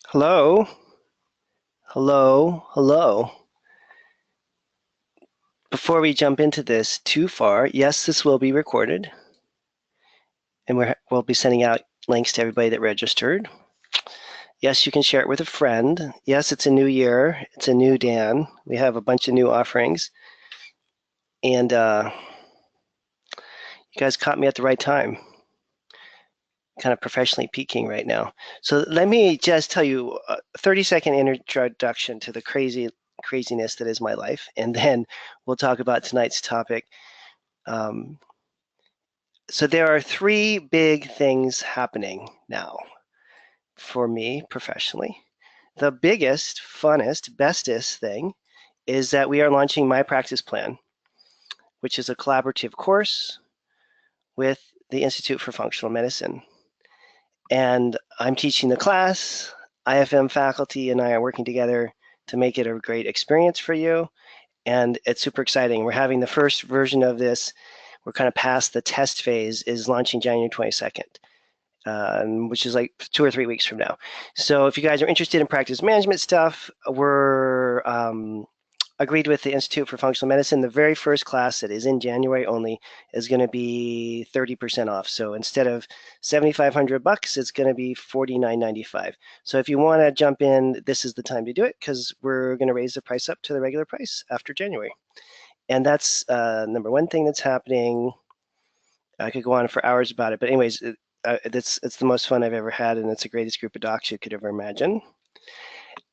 Hello, hello, hello. Before we jump into this too far, yes, this will be recorded, and we'll be sending out links to everybody that registered. Yes, you can share it with a friend. Yes, it's a new year. It's a new Dan. We have a bunch of new offerings, and you guys caught me at the right time. Kind of professionally peaking right now. So let me just tell you a 30-second introduction to the craziness that is my life, and then we'll talk about tonight's topic. So there are three big things happening now for me professionally. The biggest, funnest, bestest thing is that we are launching My Practice Plan, which is a collaborative course with the Institute for Functional Medicine. And I'm teaching the class. IFM faculty and I are working together to make it a great experience for you. And it's super exciting. We're having the first version of this. We're kind of past the test phase, is launching January 22nd. Which is like 2 or 3 weeks from now. So if you guys are interested in practice management stuff, we're agreed with the Institute for Functional Medicine. The very first class that is in January only is going to be 30% off. So instead of $7,500, it's going to be $49.95. So if you want to jump in, this is the time to do it because we're going to raise the price up to the regular price after January. And that's number one thing that's happening. I could go on for hours about it, but anyways, it's the most fun I've ever had, and it's the greatest group of docs you could ever imagine.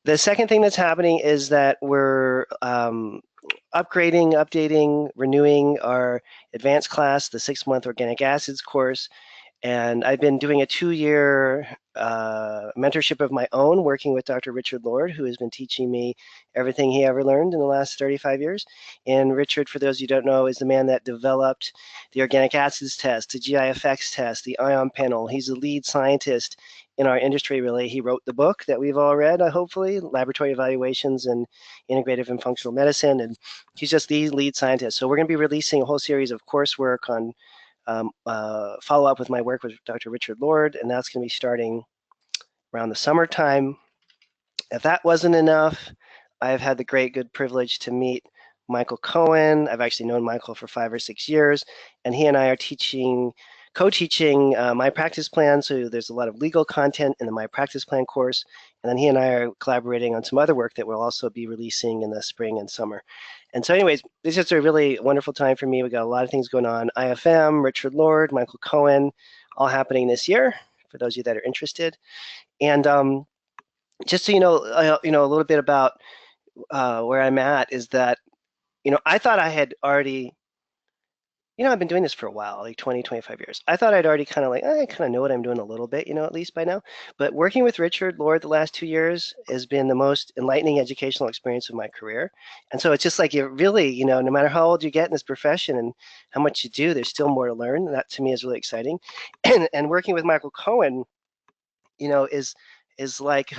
The second thing that's happening is that we're upgrading, updating, renewing our advanced class, the 6-month organic acids course. And I've been doing a 2-year mentorship of my own, working with Dr. Richard Lord, who has been teaching me everything he ever learned in the last 35 years. And Richard, for those you don't know, is the man that developed the organic acids test, the GI effects test, the ion panel. He's the lead scientist in our industry, really. He wrote the book that we've all read, hopefully, Laboratory Evaluations in Integrative and Functional Medicine. And he's just the lead scientist. So we're going to be releasing a whole series of coursework on follow up with my work with Dr. Richard Lord, and that's going to be starting around the summertime. If that wasn't enough, I've had the great good privilege to meet Michael Cohen. I've actually known Michael for 5 or 6 years, and he and I are co-teaching My Practice Plan. So there's a lot of legal content in the My Practice Plan course, and then he and I are collaborating on some other work that we'll also be releasing in the spring and summer. And so anyways, this is a really wonderful time for me. We got a lot of things going on. IFM, Richard Lord, Michael Cohen, all happening this year for those of you that are interested. And just so you know a little bit about where I'm at is that, I thought I had already, I've been doing this for a while, like 20, 25 years. I thought I'd already kind of I kind of know what I'm doing a little bit, at least by now. But working with Richard Lord the last 2 years has been the most enlightening educational experience of my career. And so it's just like it really, no matter how old you get in this profession and how much you do, there's still more to learn. That to me is really exciting. And working with Michael Cohen, is like,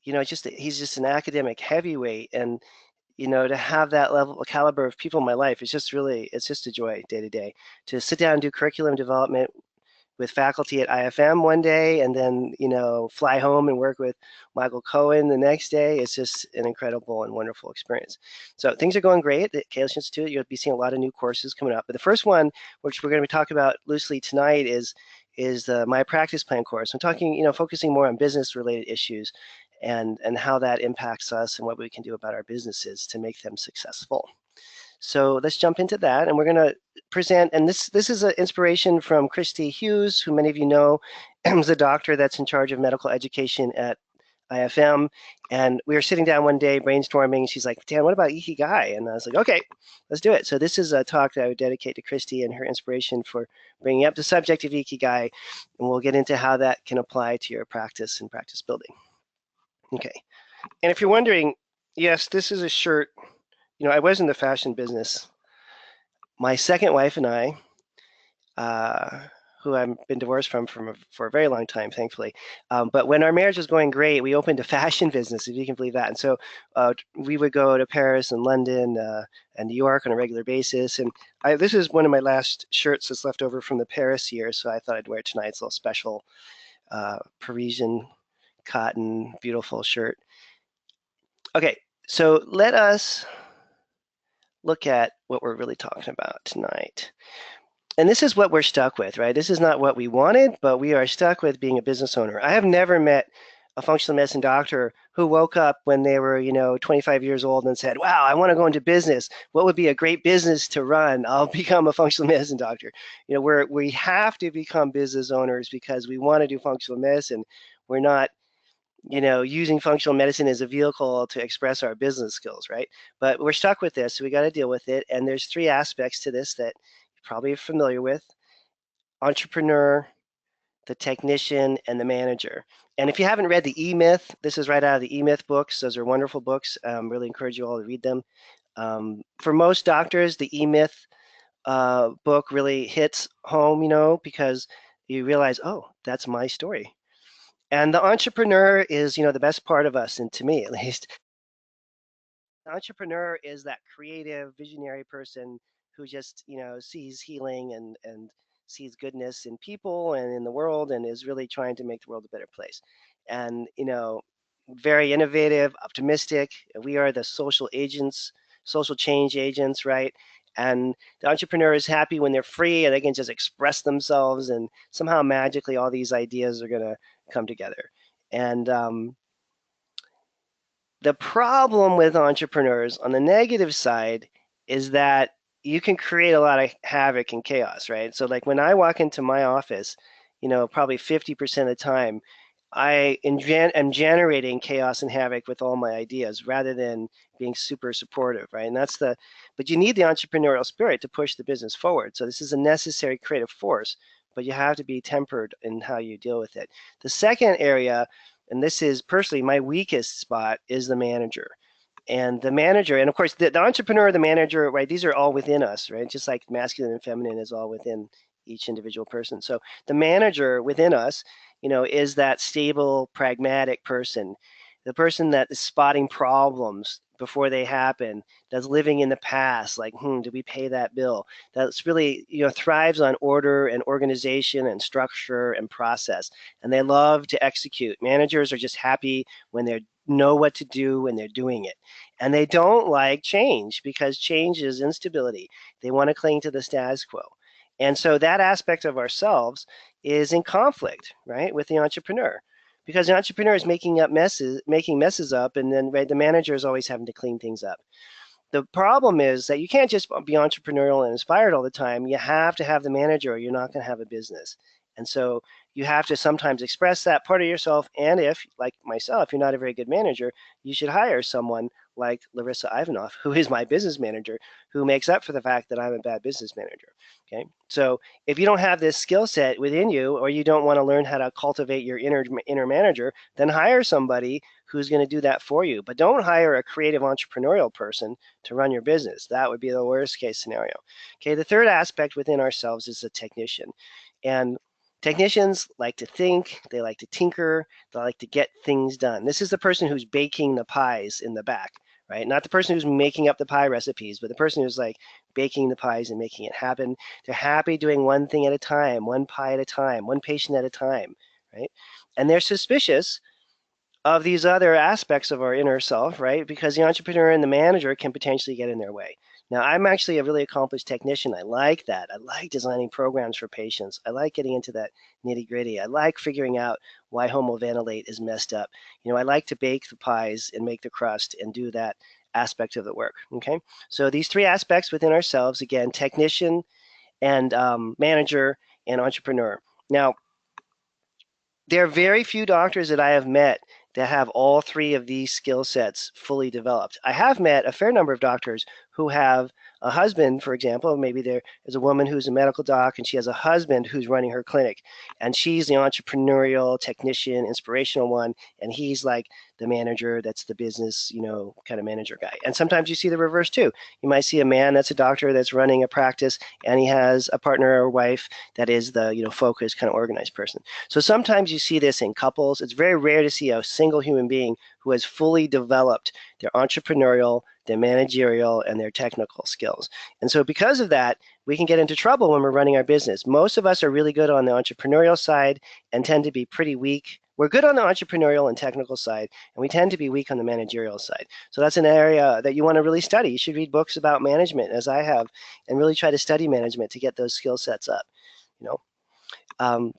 he's just an academic heavyweight. And to have that level of caliber of people in my life is just really, it's just a joy day to day. To sit down and do curriculum development with faculty at IFM one day and then, fly home and work with Michael Cohen the next day, it's just an incredible and wonderful experience. So things are going great at Kalis Institute. You'll be seeing a lot of new courses coming up. But the first one, which we're going to be talking about loosely tonight, is the My Practice Plan course. I'm talking, focusing more on business-related issues and how that impacts us and what we can do about our businesses to make them successful. So let's jump into that, and we're going to present, and this is an inspiration from Christy Hughes, who many of you know is a doctor that's in charge of medical education at IFM, and we were sitting down one day brainstorming. She's like, Dan, what about Ikigai? And I was like, okay, let's do it. So this is a talk that I would dedicate to Christy and her inspiration for bringing up the subject of Ikigai, and we'll get into how that can apply to your practice and practice building. Okay, and if you're wondering, yes, this is a shirt. I was in the fashion business. My second wife and I, who I've been divorced from for a very long time, thankfully. But when our marriage was going great, we opened a fashion business, if you can believe that. And so we would go to Paris and London and New York on a regular basis. And this is one of my last shirts that's left over from the Paris year, so I thought I'd wear it tonight. It's a little special Parisian cotton, beautiful shirt. Okay, so let us look at what we're really talking about tonight. And this is what we're stuck with, right? This is not what we wanted, but we are stuck with being a business owner. I have never met a functional medicine doctor who woke up when they were, 25 years old and said, wow, I want to go into business. What would be a great business to run? I'll become a functional medicine doctor. We have to become business owners because we want to do functional medicine. We're not using functional medicine as a vehicle to express our business skills, right? But we're stuck with this, so we got to deal with it. And there's three aspects to this that you're probably familiar with: entrepreneur, the technician, and the manager. And if you haven't read the E-Myth, this is right out of the E-Myth books. Those are wonderful books. Really encourage you all to read them. For most doctors, the E-Myth book really hits home, because you realize, oh, that's my story. And the entrepreneur is, the best part of us, and to me at least. The entrepreneur is that creative, visionary person who just, sees healing and sees goodness in people and in the world and is really trying to make the world a better place. And, very innovative, optimistic. We are the social agents, social change agents, right? And the entrepreneur is happy when they're free and they can just express themselves, and somehow magically all these ideas are going to come together. And the problem with entrepreneurs on the negative side is that you can create a lot of havoc and chaos, right? So like when I walk into my office, probably 50% of the time, am generating chaos and havoc with all my ideas rather than being super supportive, right? But you need the entrepreneurial spirit to push the business forward. So this is a necessary creative force, but you have to be tempered in how you deal with it. The second area, and this is personally my weakest spot, is the manager. And the manager, and of course the entrepreneur, the manager, right? These are all within us, right? Just like masculine and feminine is all within each individual person. So the manager within us, is that stable, pragmatic person, the person that is spotting problems before they happen, that's living in the past, like, did we pay that bill? That's really, thrives on order and organization and structure and process. And they love to execute. Managers are just happy when they know what to do when they're doing it. And they don't like change because change is instability. They want to cling to the status quo. And so that aspect of ourselves is in conflict, right, with the entrepreneur, because the entrepreneur is making messes up, and then, right, the manager is always having to clean things up. The problem is that you can't just be entrepreneurial and inspired all the time. You have to have the manager or you're not going to have a business. And so you have to sometimes express that part of yourself. And if, like myself, you're not a very good manager, you should hire someone like Larissa Ivanoff, who is my business manager, who makes up for the fact that I'm a bad business manager. Okay. So if you don't have this skill set within you, or you don't want to learn how to cultivate your inner manager, then hire somebody who's going to do that for you. But don't hire a creative entrepreneurial person to run your business. That would be the worst case scenario. Okay, the third aspect within ourselves is the technician. And technicians like to think, they like to tinker, they like to get things done. This is the person who's baking the pies in the back, right? Not the person who's making up the pie recipes, but the person who's like baking the pies and making it happen. They're happy doing one thing at a time, one pie at a time, one patient at a time, right? And they're suspicious of these other aspects of our inner self, right? Because the entrepreneur and the manager can potentially get in their way. Now, I'm actually a really accomplished technician. I like that. I like designing programs for patients. I like getting into that nitty gritty. I like figuring out why homoventilate is messed up. I like to bake the pies and make the crust and do that aspect of the work, okay? So these three aspects within ourselves, again, technician and manager and entrepreneur. Now, there are very few doctors that I have met that have all three of these skill sets fully developed. I have met a fair number of doctors who have a husband, for example. Maybe there is a woman who's a medical doc and she has a husband who's running her clinic, and she's the entrepreneurial technician, inspirational one, and he's like the manager, that's the business, kind of manager guy. And sometimes you see the reverse too. You might see a man that's a doctor that's running a practice, and he has a partner or wife that is the, focused, kind of organized person. So sometimes you see this in couples. It's very rare to see a single human being who has fully developed their entrepreneurial, their managerial, and their technical skills. And so because of that, we can get into trouble when we're running our business. Most of us are really good on the entrepreneurial side and tend to be pretty weak we're good on the entrepreneurial and technical side, and we tend to be weak on the managerial side. So that's an area that you want to really study. You should read books about management, as I have, and really try to study management to get those skill sets up. You know, um,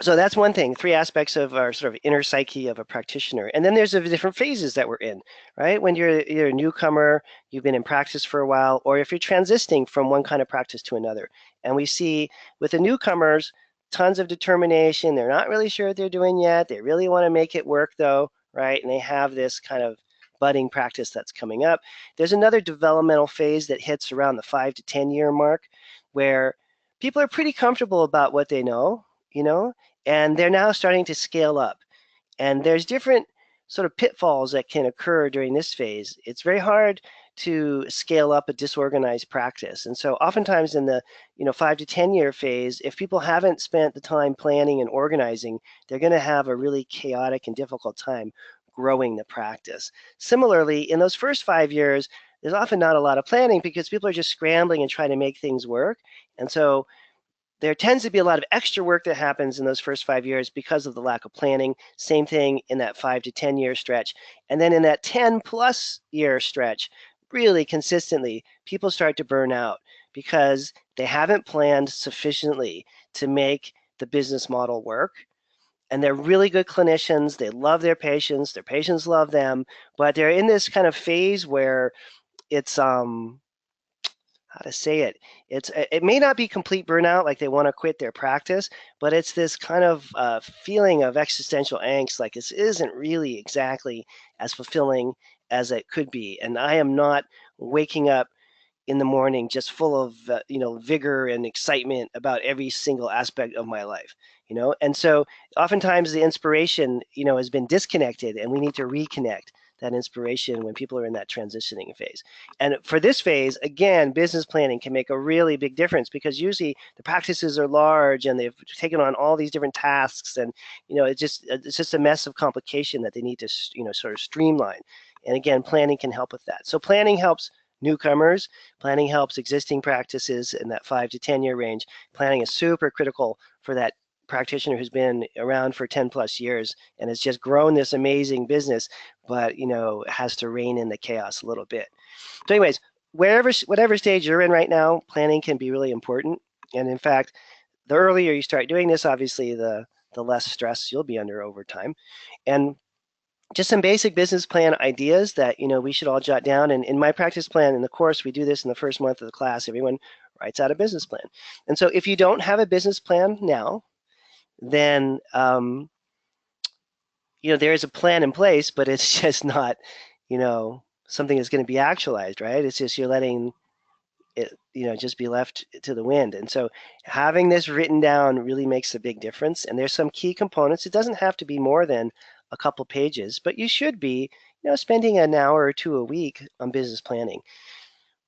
so that's one thing, three aspects of our sort of inner psyche of a practitioner. And then there's the different phases that we're in, right? When you're a newcomer, you've been in practice for a while, or if you're transitioning from one kind of practice to another. And we see with the newcomers, tons of determination. They're not really sure what they're doing yet. They really want to make it work though, right? And they have this kind of budding practice that's coming up. There's another developmental phase that hits around the 5 to 10 year mark where people are pretty comfortable about what they know, you know, and they're now starting to scale up. And there's different sort of pitfalls that can occur during this phase. It's very hard to scale up a disorganized practice. And so oftentimes in the 5 to 10 year phase, if people haven't spent the time planning and organizing, they're going to have a really chaotic and difficult time growing the practice. Similarly, in those first 5 years, there's often not a lot of planning because people are just scrambling and trying to make things work. And so there tends to be a lot of extra work that happens in those first 5 years because of the lack of planning. Same thing in that 5 to 10 year stretch. And then in that 10+ year stretch, really consistently, people start to burn out because they haven't planned sufficiently to make the business model work. And they're really good clinicians. They love their patients love them, but they're in this kind of phase where it's how to say it. It may not be complete burnout, like they want to quit their practice, but it's this kind of feeling of existential angst, like this isn't really exactly as fulfilling as it could be, and I am not waking up in the morning just full of vigor and excitement about every single aspect of my life. And so oftentimes the inspiration has been disconnected, and we need to reconnect that inspiration when people are in that transitioning phase. And for this phase, again, business planning can make a really big difference because usually the practices are large and they've taken on all these different tasks, and it's just a mess of complication that they need to sort of streamline. And again, planning can help with that. So planning helps newcomers. Planning helps existing practices in that 5 to 10 year range. Planning is super critical for that practitioner who's been around for 10+ years and has just grown this amazing business, but has to rein in the chaos a little bit. So anyways, whatever stage you're in right now, planning can be really important. And in fact, the earlier you start doing this, obviously the less stress you'll be under over time. And just some basic business plan ideas that we should all jot down. And in my practice plan in the course, we do this in the first month of the class. Everyone writes out a business plan. And so if you don't have a business plan now, then there is a plan in place, but it's just not something that's going to be actualized, right? It's just you're letting it just be left to the wind. And so having this written down really makes a big difference. And there's some key components. It doesn't have to be more than a couple pages, but you should be spending an hour or two a week on business planning.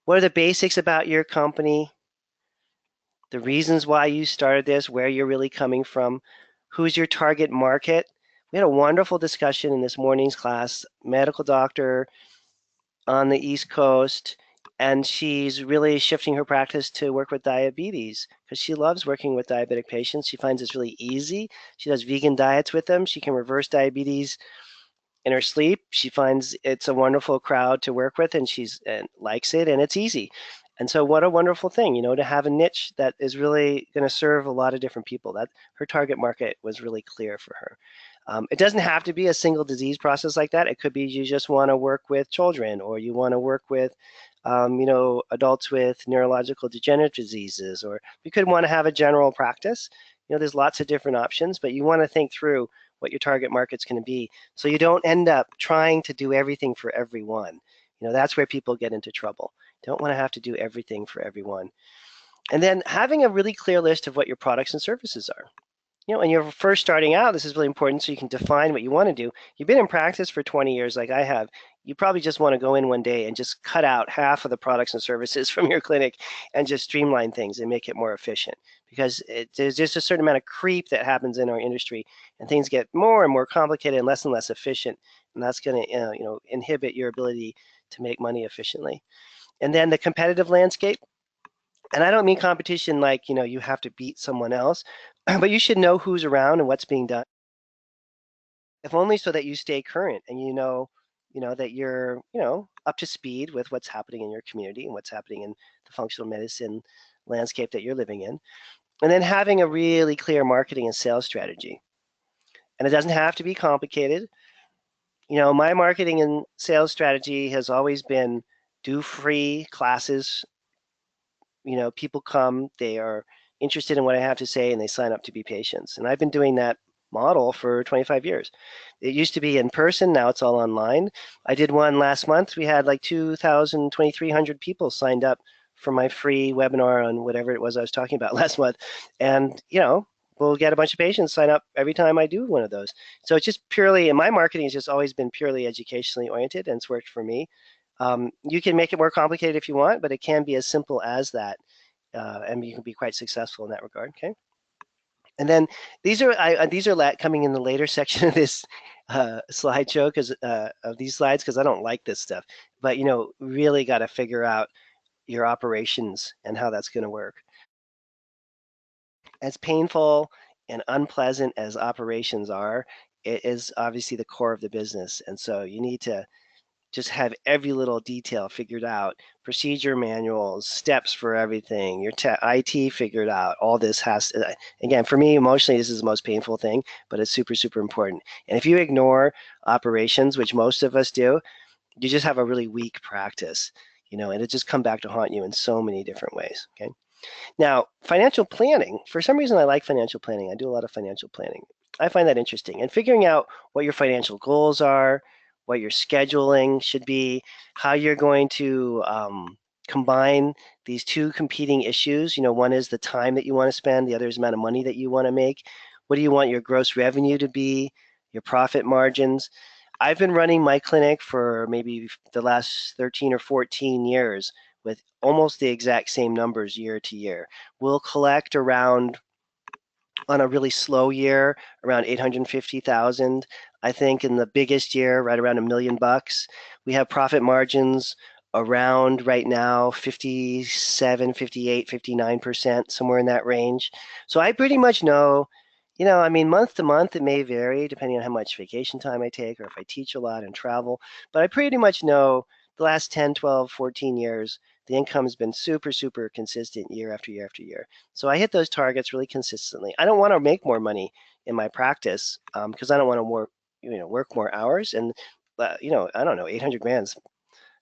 What are the basics about your company? The reasons why you started this, where you're really coming from, who's your target market? We had a wonderful discussion in this morning's class, medical doctor on the East Coast, and she's really shifting her practice to work with diabetes because she loves working with diabetic patients. She finds it's really easy. She does vegan diets with them. She can reverse diabetes in her sleep. She finds it's a wonderful crowd to work with, and likes it, and it's easy. And so what a wonderful thing, to have a niche that is really going to serve a lot of different people. That her target market was really clear for her. It doesn't have to be a single disease process like that. It could be you just want to work with children, or you want to work with adults with neurological degenerative diseases, or you could want to have a general practice. There's lots of different options, but you want to think through what your target market's going to be so you don't end up trying to do everything for everyone. That's where people get into trouble. Don't want to have to do everything for everyone. And then having a really clear list of what your products and services are. When you're first starting out, this is really important so you can define what you want to do. You've been in practice for 20 years like I have. You probably just want to go in one day and just cut out half of the products and services from your clinic and just streamline things and make it more efficient, because there's just a certain amount of creep that happens in our industry, and things get more and more complicated and less efficient, and that's going to inhibit your ability to make money efficiently. And then the competitive landscape. And I don't mean competition like, you have to beat someone else, but you should know who's around and what's being done. if only so that you stay current and that you're up to speed with what's happening in your community and what's happening in the functional medicine landscape that you're living in. And then having a really clear marketing and sales strategy. And it doesn't have to be complicated. My marketing and sales strategy has always been do free classes. People come, they are interested in what I have to say, and they sign up to be patients. And I've been doing that model for 25 years. It used to be in person, now it's all online. I did one last month. We had like 2,000, 2,300 people signed up for my free webinar on whatever it was I was talking about last month. And, we'll get a bunch of patients sign up every time I do one of those. So it's just purely, and my marketing has just always been purely educationally oriented, and it's worked for me. You can make it more complicated if you want, but it can be as simple as that, and you can be quite successful in that regard. Okay. And then these are coming in the later section of this slideshow because of these slides because I don't like this stuff. But really got to figure out your operations and how that's going to work. As painful and unpleasant as operations are, it is obviously the core of the business, and so you need to just have every little detail figured out, procedure manuals, steps for everything, your IT figured out. All this has to, again, for me, emotionally, this is the most painful thing, but it's super, super important. And if you ignore operations, which most of us do, you just have a really weak practice, and it just come back to haunt you in so many different ways. Okay. Now, financial planning, for some reason I like financial planning. I do a lot of financial planning. I find that interesting. And figuring out what your financial goals are, what your scheduling should be, how you're going to combine these two competing issues. One is the time that you want to spend, the other is the amount of money that you want to make. What do you want your gross revenue to be, your profit margins? I've been running my clinic for maybe the last 13 or 14 years with almost the exact same numbers year to year. We'll collect around, on a really slow year, around 850,000. I think in the biggest year, right around $1 million. We have profit margins around right now 57, 58, 59%, somewhere in that range. So I pretty much know, month to month it may vary depending on how much vacation time I take or if I teach a lot and travel, but I pretty much know the last 10, 12, 14 years, the income has been super, super consistent year after year after year. So I hit those targets really consistently. I don't want to make more money in my practice because I don't want to work more hours. And I don't know, 800 grand.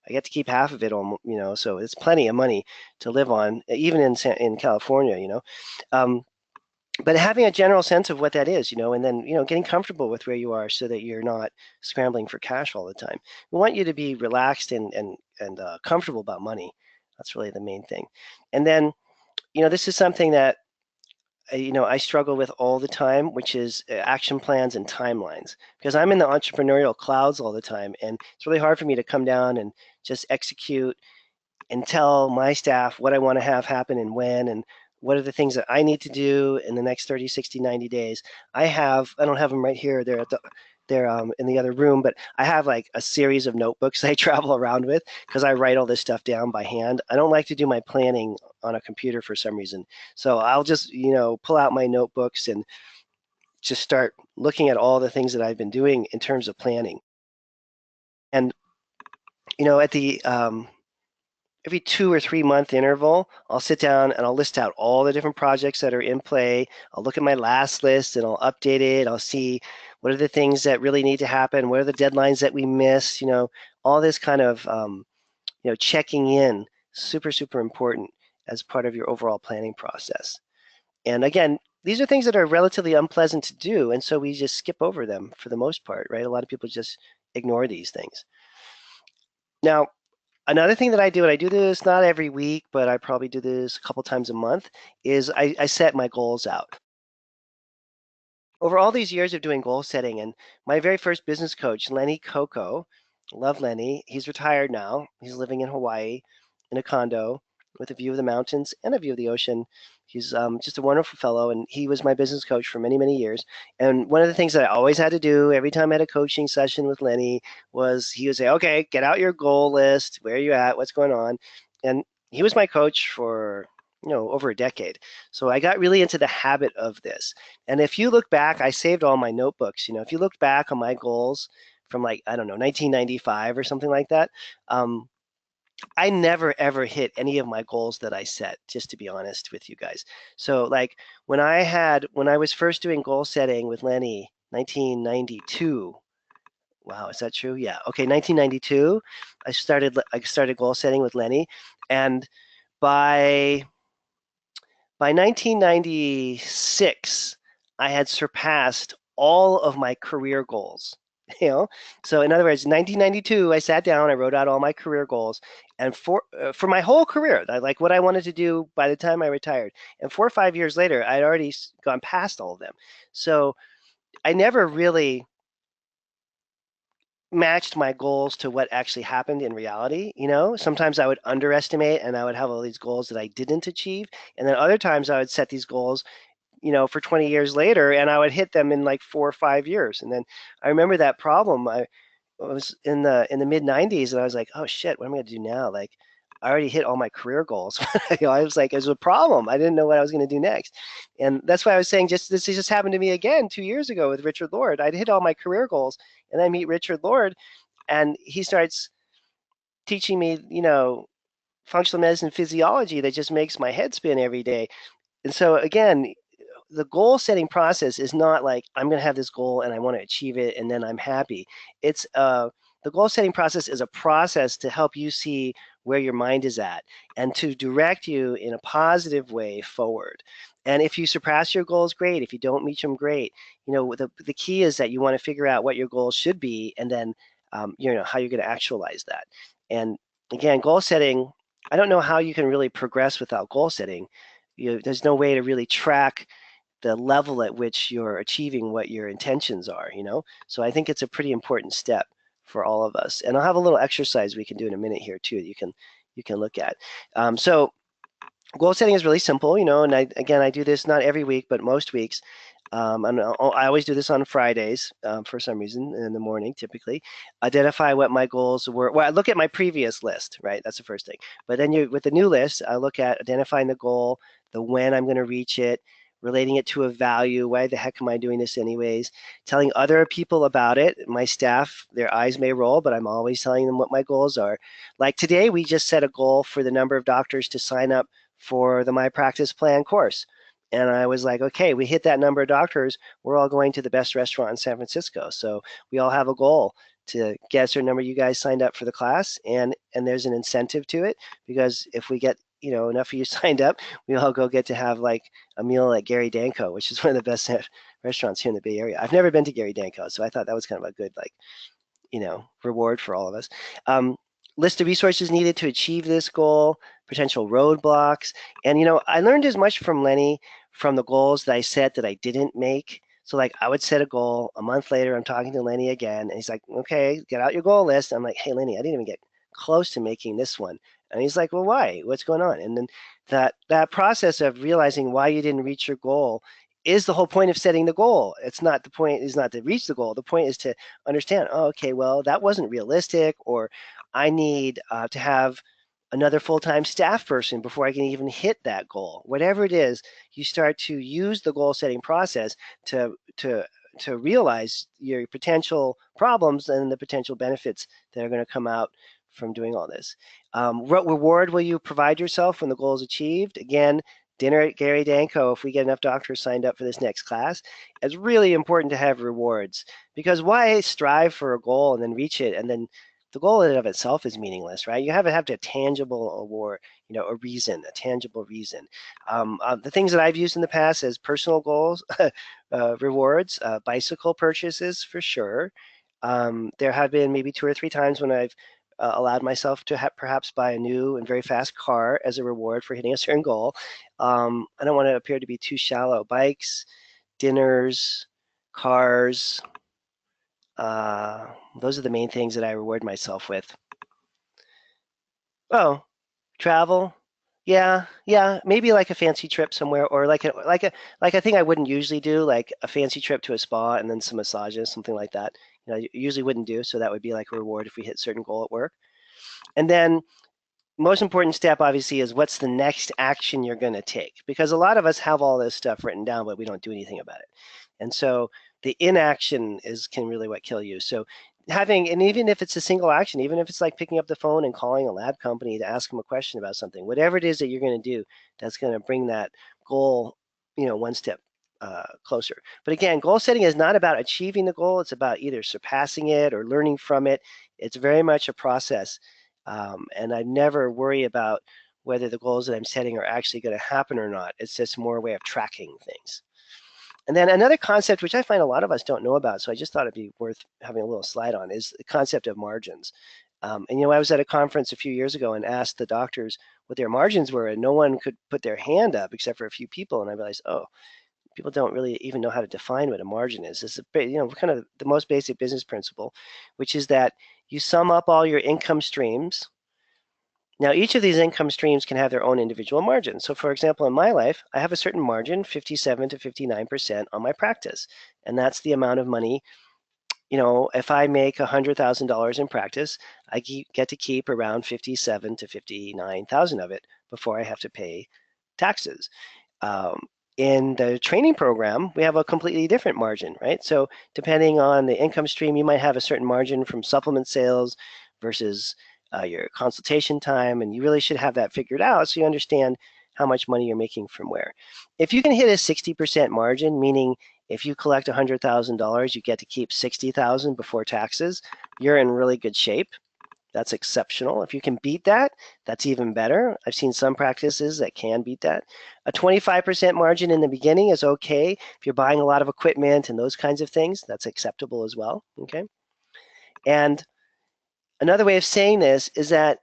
I get to keep half of it, so it's plenty of money to live on, even in California. But having a general sense of what that is, and then getting comfortable with where you are so that you're not scrambling for cash all the time. We want you to be relaxed and comfortable about money. That's really the main thing. And then this is something that I struggle with all the time, which is action plans and timelines, because I'm in the entrepreneurial clouds all the time, and it's really hard for me to come down and just execute and tell my staff what I want to have happen and when, and what are the things that I need to do in the next 30, 60, 90 days. I don't have them right here. They're in the other room, but I have like a series of notebooks I travel around with because I write all this stuff down by hand. I don't like to do my planning on a computer for some reason. So I'll just, pull out my notebooks and just start looking at all the things that I've been doing in terms of planning. And, at the every 2 or 3 month interval, I'll sit down and I'll list out all the different projects that are in play. I'll look at my last list and I'll update it. I'll see what are the things that really need to happen. What are the deadlines that we miss? All this kind of, checking in, super, super important as part of your overall planning process. And again, these are things that are relatively unpleasant to do. And so we just skip over them for the most part, right? A lot of people just ignore these things. Now, another thing that I do, and I do this not every week, but I probably do this a couple times a month, is I set my goals out. Over all these years of doing goal setting, and my very first business coach, Lenny Coco, love Lenny, he's retired now. He's living in Hawaii in a condo with a view of the mountains and a view of the ocean. He's just a wonderful fellow, and he was my business coach for many, many years. And one of the things that I always had to do every time I had a coaching session with Lenny was he would say, okay, get out your goal list. Where are you at? What's going on? And he was my coach for over a decade. So I got really into the habit of this. And if you look back, I saved all my notebooks. If you look back on my goals from like, I don't know, 1995 or something like that, I never ever hit any of my goals that I set, just to be honest with you guys. So like when I was first doing goal setting with Lenny, 1992. Wow, is that true? Yeah. Okay, 1992, I started goal setting with Lenny, and by by 1996, I had surpassed all of my career goals. You know, so in other words, 1992, I sat down, I wrote out all my career goals, and for my whole career, like what I wanted to do by the time I retired, and 4 or 5 years later, I'd already gone past all of them. So I never really matched my goals to what actually happened in reality. Sometimes I would underestimate and I would have all these goals that I didn't achieve, and then other times I would set these goals for 20 years later, and I would hit them in like 4 or 5 years. And then I remember that problem. I was in the mid 90s, and I was like, oh shit, what am I going to do now? Like, I already hit all my career goals. I was like, it was a problem. I didn't know what I was going to do next. And that's why I was saying, this just happened to me again 2 years ago with Richard Lord. I'd hit all my career goals, and I meet Richard Lord, and he starts teaching me, functional medicine physiology that just makes my head spin every day. And so again, the goal setting process is not like I'm going to have this goal and I want to achieve it and then I'm happy. It's the goal setting process is a process to help you see where your mind is at and to direct you in a positive way forward. And if you surpass your goals, great. If you don't meet them, great. The key is that you want to figure out what your goals should be, and then how you're going to actualize that. And again, goal setting, I don't know how you can really progress without goal setting. There's no way to really track the level at which you're achieving what your intentions are. So I think it's a pretty important step for all of us. And I'll have a little exercise we can do in a minute here too that you can look at. So goal setting is really simple, and I do this not every week, but most weeks. And I always do this on Fridays for some reason in the morning, typically. Identify what my goals were. Well, I look at my previous list, right? That's the first thing. But then with the new list, I look at identifying the goal, the when I'm going to reach it, relating it to a value. Why the heck am I doing this anyways? Telling other people about it. My staff, their eyes may roll, but I'm always telling them what my goals are. Like today, we just set a goal for the number of doctors to sign up for the My Practice Plan course. And I was like, okay, we hit that number of doctors, we're all going to the best restaurant in San Francisco. So we all have a goal to get a certain number of you guys signed up for the class, and there's an incentive to it, because if we get enough of you signed up, we all get to have like a meal at Gary Danko, which is one of the best restaurants here in the Bay Area. I've never been to Gary Danko, so I thought that was kind of a good reward for all of us. List of resources needed to achieve this goal, potential roadblocks. And, I learned as much from Lenny from the goals that I set that I didn't make. So like I would set a goal, a month later, I'm talking to Lenny again, and he's like, okay, get out your goal list. I'm like, hey, Lenny, I didn't even get close to making this one. And he's like, well, why? What's going on? And then that process of realizing why you didn't reach your goal is the whole point of setting the goal. The point is not to reach the goal. The point is to understand, oh, okay, well, that wasn't realistic, or I need to have another full-time staff person before I can even hit that goal. Whatever it is, you start to use the goal setting process to realize your potential problems and the potential benefits that are going to come out from doing all this. What reward will you provide yourself when the goal is achieved? Again, dinner at Gary Danko if we get enough doctors signed up for this next class. It's really important to have rewards, because why strive for a goal and then reach it, and then the goal in and of itself is meaningless, right? You have to have a tangible award, a reason, a tangible reason. The things that I've used in the past as personal goals, rewards, bicycle purchases for sure. There have been maybe 2 or 3 times when I've allowed myself to perhaps buy a new and very fast car as a reward for hitting a certain goal. I don't want to appear to be too shallow. Bikes, dinners, cars, those are the main things that I reward myself with. Oh, travel. Yeah, maybe like a fancy trip somewhere, or like a thing I wouldn't usually do, like a fancy trip to a spa and then some massages, something like that. I usually wouldn't do, so that would be like a reward if we hit a certain goal at work. And then most important step, obviously, is what's the next action you're going to take? Because a lot of us have all this stuff written down, but we don't do anything about it. And so the inaction can really what kill you. So and even if it's a single action, even if it's like picking up the phone and calling a lab company to ask them a question about something, whatever it is that you're going to do, that's going to bring that goal, one step closer. But again, goal setting is not about achieving the goal. It's about either surpassing it or learning from it. It's very much a process. And I never worry about whether the goals that I'm setting are actually going to happen or not. It's just more a way of tracking things. And then another concept, which I find a lot of us don't know about, so I just thought it'd be worth having a little slide on, is the concept of margins. And I was at a conference a few years ago and asked the doctors what their margins were, and no one could put their hand up except for a few people. And I realized, oh, people don't really even know how to define what a margin is. It's kind of the most basic business principle, which is that you sum up all your income streams. Now, each of these income streams can have their own individual margins. So, for example, in my life, I have a certain margin, 57 to 59% on my practice. And that's the amount of money, if I make $100,000 in practice, I get to keep around 57 to 59,000 of it before I have to pay taxes. Um, in the training program, we have a completely different margin, right? So depending on the income stream, you might have a certain margin from supplement sales versus your consultation time, and you really should have that figured out so you understand how much money you're making from where. If you can hit a 60% margin, meaning if you collect $100,000, you get to keep 60,000 before taxes, you're in really good shape. That's exceptional. If you can beat that, that's even better. I've seen some practices that can beat that. A 25% margin in the beginning is okay. If you're buying a lot of equipment and those kinds of things, that's acceptable as well. Okay. And another way of saying this is that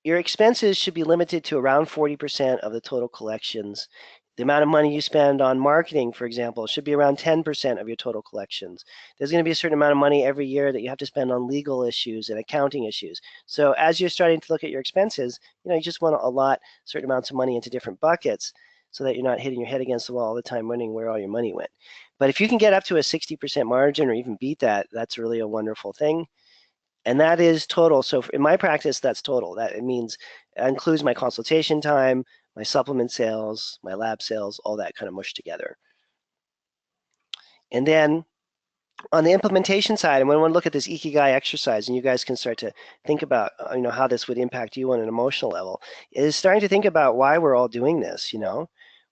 your expenses should be limited to around 40% of the total collections. The amount of money you spend on marketing, for example, should be around 10% of your total collections. There's going to be a certain amount of money every year that you have to spend on legal issues and accounting issues. So as you're starting to look at your expenses, you just want to allot certain amounts of money into different buckets so that you're not hitting your head against the wall all the time wondering where all your money went. But if you can get up to a 60% margin or even beat that, that's really a wonderful thing. And that is total. So in my practice, that's total. That it means it includes my consultation time, my supplement sales, my lab sales, all that kind of mushed together. And then on the implementation side, and when we look at this Ikigai exercise, and you guys can start to think about, how this would impact you on an emotional level, is starting to think about why we're all doing this.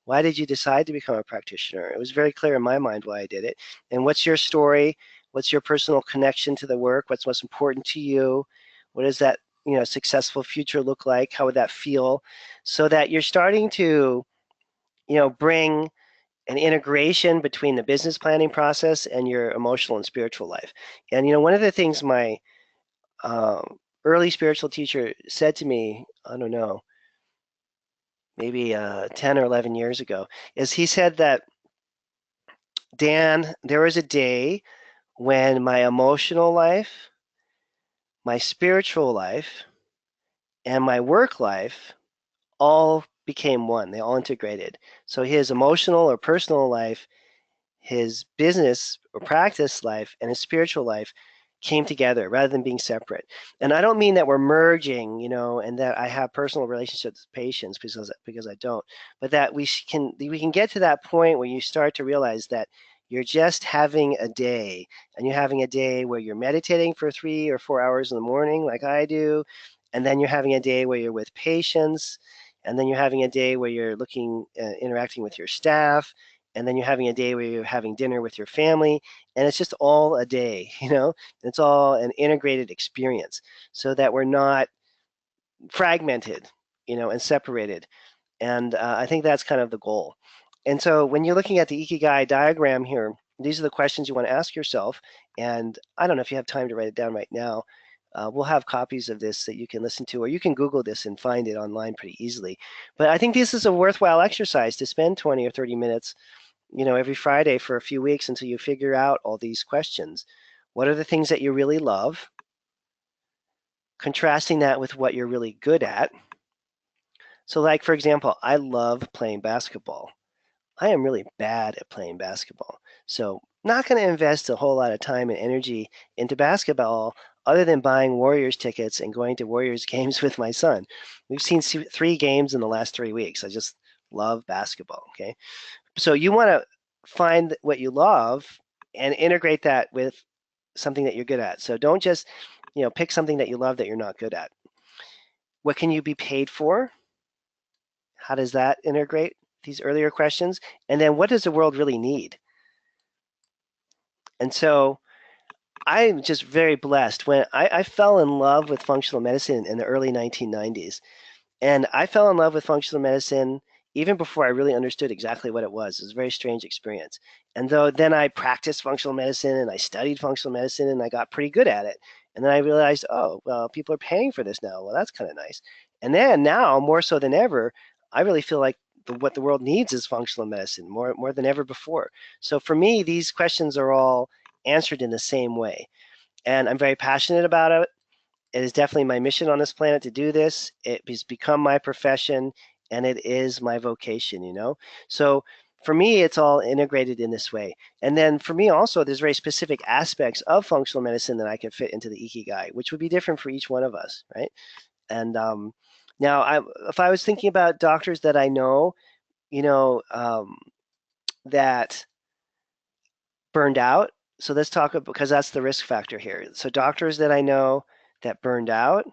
Why did you decide to become a practitioner? It was very clear in my mind why I did it. And what's your story? What's your personal connection to the work? What's most important to you? What does that, successful future look like? How would that feel? So that you're starting to, bring an integration between the business planning process and your emotional and spiritual life. And one of the things my early spiritual teacher said to me, I don't know, maybe 10 or 11 years ago, is he said that, Dan, there was a day when my emotional life, my spiritual life, and my work life all became one. They all integrated. So his emotional or personal life, his business or practice life, and his spiritual life came together rather than being separate. And I don't mean that we're merging, and that I have personal relationships with patients because I don't, but that we can get to that point where you start to realize that you're just having a day, and you're having a day where you're meditating for 3 or 4 hours in the morning like I do, and then you're having a day where you're with patients, and then you're having a day where you're interacting with your staff, and then you're having a day where you're having dinner with your family, and it's just all a day. It's all an integrated experience so that we're not fragmented, and separated. And I think that's kind of the goal. And so when you're looking at the Ikigai diagram here, these are the questions you want to ask yourself. And I don't know if you have time to write it down right now. We'll have copies of this that you can listen to, or you can Google this and find it online pretty easily. But I think this is a worthwhile exercise to spend 20 or 30 minutes, every Friday for a few weeks until you figure out all these questions. What are the things that you really love? Contrasting that with what you're really good at. So like, for example, I love playing basketball. I am really bad at playing basketball. So not going to invest a whole lot of time and energy into basketball other than buying Warriors tickets and going to Warriors games with my son. We've seen 3 games in the last 3 weeks. I just love basketball. Okay, so you want to find what you love and integrate that with something that you're good at. So don't just, pick something that you love that you're not good at. What can you be paid for? How does that integrate these earlier questions? And then what does the world really need? And so I'm just very blessed. When I fell in love with functional medicine in the early 1990s, and I fell in love with functional medicine even before I really understood exactly what it was. It was a very strange experience. And though then I practiced functional medicine and I studied functional medicine and I got pretty good at it. And then I realized, oh, well, people are paying for this now. Well, that's kind of nice. And then now, more so than ever, I really feel like what the world needs is functional medicine more than ever before. So for me, these questions are all answered in the same way. And I'm very passionate about it. It is definitely my mission on this planet to do this. It has become my profession and it is my vocation. So for me, it's all integrated in this way. And then for me also, there's very specific aspects of functional medicine that I can fit into the Ikigai, which would be different for each one of us, right? And now, if I was thinking about doctors that I know, that burned out. So let's talk about, because that's the risk factor here. So doctors that I know that burned out,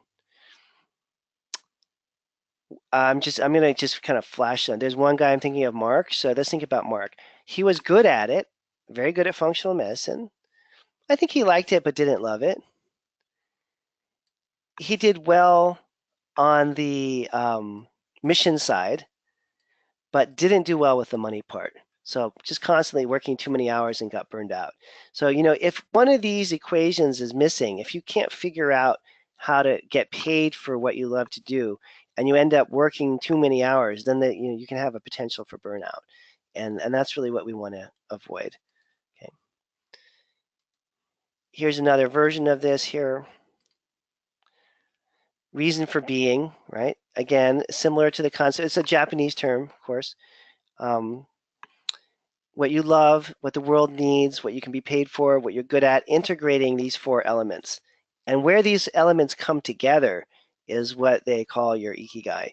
I'm gonna just kind of flash on. There's one guy I'm thinking of, Mark. So let's think about Mark. He was good at it, very good at functional medicine. I think he liked it but didn't love it. He did well on the mission side, but didn't do well with the money part. So just constantly working too many hours and got burned out. So, if one of these equations is missing, if you can't figure out how to get paid for what you love to do, and you end up working too many hours, then you can have a potential for burnout. And that's really what we want to avoid. Okay. Here's another version of this here. Reason for being, right? Again, similar to the concept. It's a Japanese term, of course. What you love, what the world needs, what you can be paid for, what you're good at, integrating these 4 elements. And where these elements come together is what they call your Ikigai.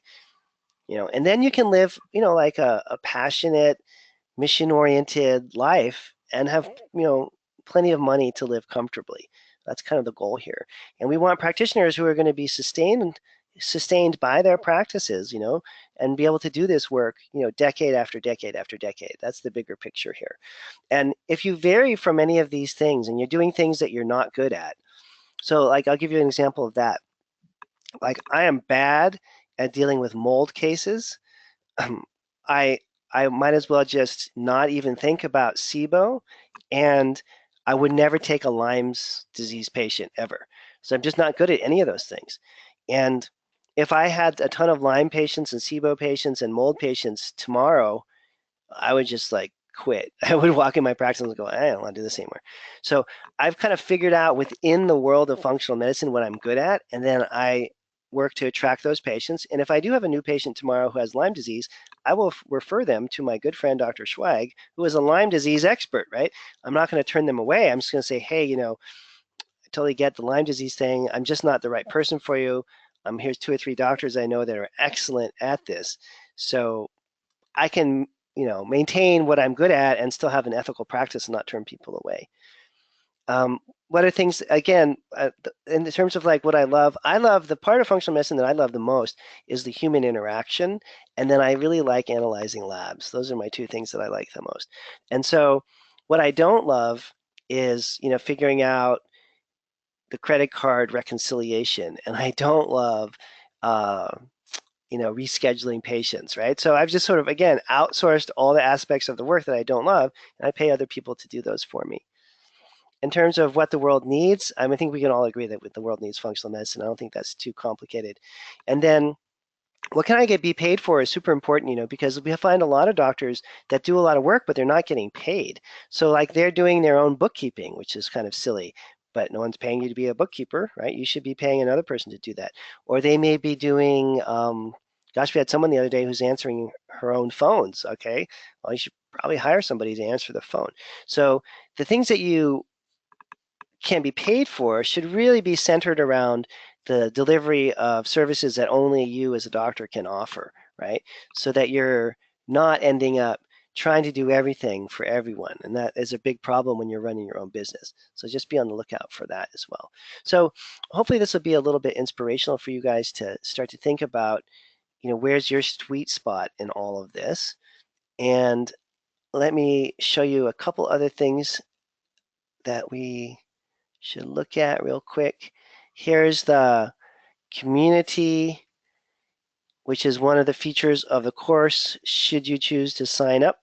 And then you can live, like a passionate, mission-oriented life and have, plenty of money to live comfortably. That's kind of the goal here. And we want practitioners who are going to be sustained by their practices, and be able to do this work, decade after decade after decade. That's the bigger picture here. And if you vary from any of these things and you're doing things that you're not good at, so like I'll give you an example of that. Like I am bad at dealing with mold cases. I I might as well just not even think about SIBO, and I would never take a Lyme's disease patient ever. So I'm just not good at any of those things. And if I had a ton of Lyme patients and SIBO patients and mold patients tomorrow, I would just like quit. I would walk in my practice and go, I don't want to do this anymore. So I've kind of figured out within the world of functional medicine what I'm good at, and then I work to attract those patients. And if I do have a new patient tomorrow who has Lyme disease, I will refer them to my good friend, Dr. Schweig, who is a Lyme disease expert, right? I'm not going to turn them away. I'm just going to say, hey, I totally get the Lyme disease thing. I'm just not the right person for you. Here's 2 or 3 doctors I know that are excellent at this. So I can, maintain what I'm good at and still have an ethical practice and not turn people away. What are things, again, in terms of like what I love the part of functional medicine that I love the most is the human interaction. And then I really like analyzing labs. Those are my 2 things that I like the most. And so what I don't love is, figuring out the credit card reconciliation. And I don't love, rescheduling patients, right? So I've just sort of, again, outsourced all the aspects of the work that I don't love, and I pay other people to do those for me. In terms of what the world needs, I think we can all agree that the world needs functional medicine. I don't think that's too complicated. And then what can I be paid for is super important, because we find a lot of doctors that do a lot of work, but they're not getting paid. So like they're doing their own bookkeeping, which is kind of silly, but no one's paying you to be a bookkeeper, right? You should be paying another person to do that. Or they may be doing, gosh, we had someone the other day who's answering her own phones, okay? Well, you should probably hire somebody to answer the phone. So the things that you can be paid for should really be centered around the delivery of services that only you as a doctor can offer, right? So that you're not ending up trying to do everything for everyone. And that is a big problem when you're running your own business. So just be on the lookout for that as well. So hopefully this will be a little bit inspirational for you guys to start to think about, where's your sweet spot in all of this? And let me show you a couple other things that we should look at real quick. Here's the community, which is one of the features of the course, should you choose to sign up.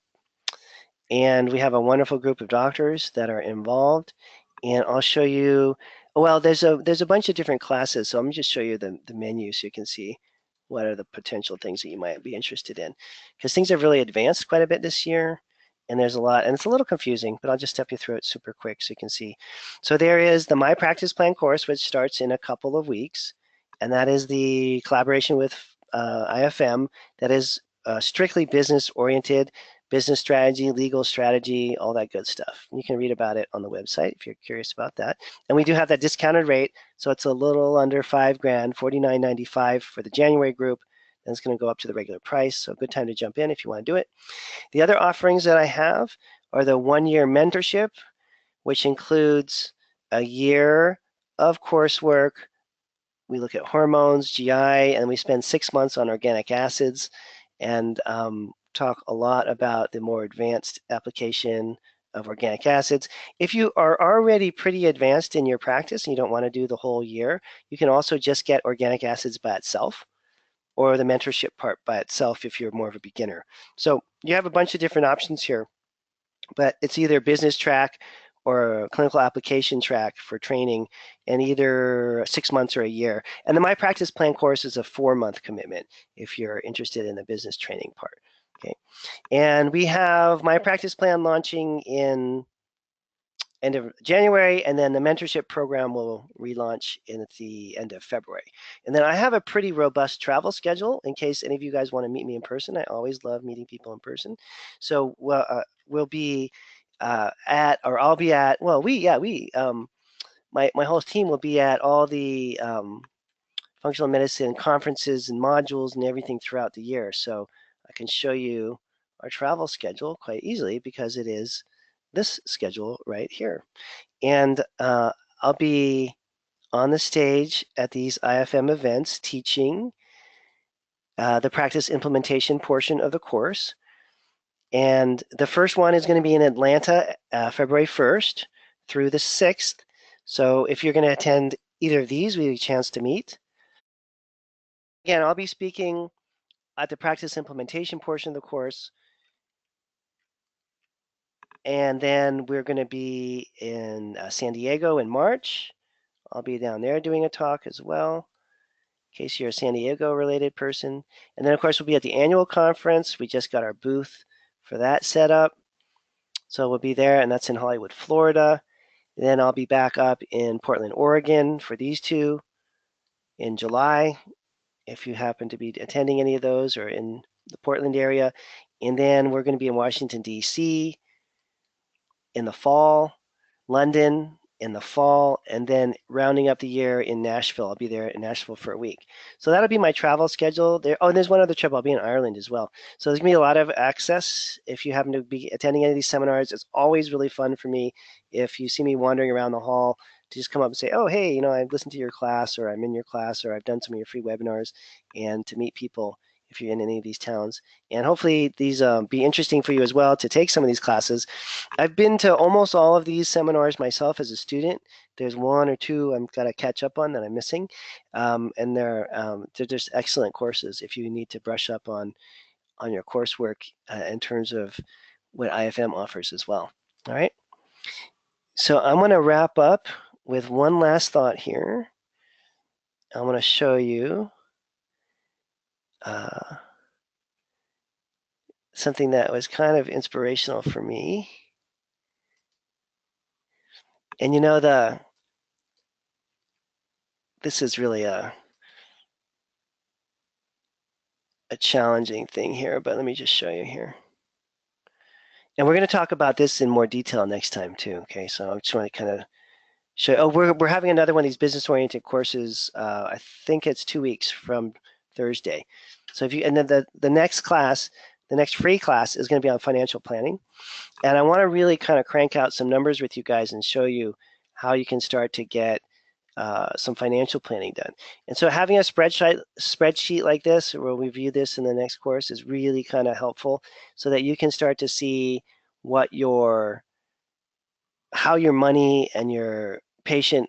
And we have a wonderful group of doctors that are involved. And I'll show you, well, there's a bunch of different classes, so I'm gonna just show you the menu so you can see what are the potential things that you might be interested in. Because things have really advanced quite a bit this year, and there's a lot, and it's a little confusing, but I'll just step you through it super quick so you can see. So there is the My Practice Plan course, which starts in a couple of weeks, and that is the collaboration with IFM that is strictly business-oriented, business strategy, legal strategy, all that good stuff. You can read about it on the website if you're curious about that. And we do have that discounted rate, so it's a little under $5,000, $49.95 for the January group. Then it's going to go up to the regular price, so good time to jump in if you want to do it. The other offerings that I have are the one-year mentorship, which includes a year of coursework. We look at hormones, GI, and we spend 6 months on organic acids and talk a lot about the more advanced application of organic acids. If you are already pretty advanced in your practice and you don't want to do the whole year, you can also just get organic acids by itself or the mentorship part by itself if you're more of a beginner. So you have a bunch of different options here, but it's either business track or a clinical application track for training, and either 6 months or a year. And the My Practice Plan course is a 4-month commitment if you're interested in the business training part. Okay, and we have My Practice Plan launching in end of January, and then the mentorship program will relaunch in at the end of February. And then I have a pretty robust travel schedule in case any of you guys want to meet me in person. I always love meeting people in person. So we'll be I'll be at, my whole team will be at all the functional medicine conferences and modules and everything throughout the year. So I can show you our travel schedule quite easily because it is this schedule right here. And I'll be on the stage at these IFM events teaching the practice implementation portion of the course. And the first one is going to be in Atlanta, February 1st through the 6th. So if you're going to attend either of these, we have a chance to meet. Again, I'll be speaking at the practice implementation portion of the course. And then we're going to be in San Diego in March. I'll be down there doing a talk as well, in case you're a San Diego related person. And then of course we'll be at the annual conference. We just got our booth for that set up. So we'll be there, and that's in Hollywood, Florida. And then I'll be back up in Portland, Oregon for these two in July, if you happen to be attending any of those or in the Portland area. And then we're going to be in Washington, D.C. in the fall, London in the fall, and then rounding up the year in Nashville. I'll be there in Nashville for a week. So that'll be my travel schedule there. Oh, and there's one other trip. I'll be in Ireland as well. So there's going to be a lot of access if you happen to be attending any of these seminars. It's always really fun for me if you see me wandering around the hall to just come up and say, oh, hey, I've listened to your class, or I'm in your class, or I've done some of your free webinars, and to meet people if you're in any of these towns. And hopefully these be interesting for you as well to take some of these classes. I've been to almost all of these seminars myself as a student. There's one or two I've got to catch up on that I'm missing. And they're just excellent courses if you need to brush up on your coursework in terms of what IFM offers as well. All right. So I'm going to wrap up with one last thought here. I'm going to show you something that was kind of inspirational for me. And this is really a challenging thing here, but let me just show you here. And we're going to talk about this in more detail next time too, okay? So I just want to kind of Oh, we're having another one of these business-oriented courses. I think it's 2 weeks from Thursday. So if you and then the next class, the next free class is going to be on financial planning, and I want to really kind of crank out some numbers with you guys and show you how you can start to get some financial planning done. And so having a spreadsheet like this, we'll review this in the next course, is really kind of helpful so that you can start to see what how your money and your patient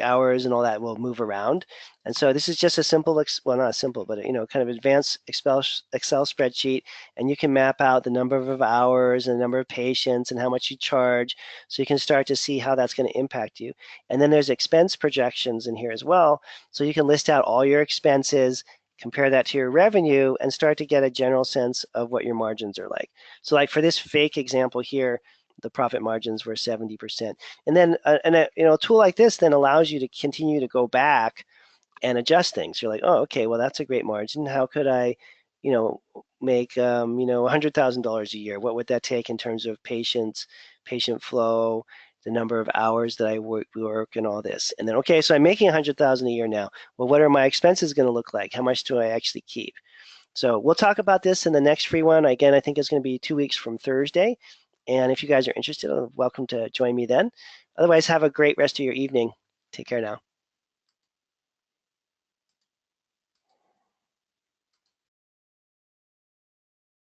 hours and all that will move around. And so this is just a simple, well, not simple, but kind of advanced Excel spreadsheet, and you can map out the number of hours and the number of patients and how much you charge, so you can start to see how that's going to impact you. And then there's expense projections in here as well, so you can list out all your expenses, compare that to your revenue, and start to get a general sense of what your margins are like. So like for this fake example here, the profit margins were 70%. And then a tool like this then allows you to continue to go back and adjust things. You're like, oh, okay, well, that's a great margin. How could I, make $100,000 a year? What would that take in terms of patients, patient flow, the number of hours that I work, and all this? And then, okay, so I'm making 100,000 a year now. Well, what are my expenses going to look like? How much do I actually keep? So we'll talk about this in the next free one. Again, I think it's going to be 2 weeks from Thursday. And if you guys are interested, welcome to join me then. Otherwise, have a great rest of your evening. Take care now.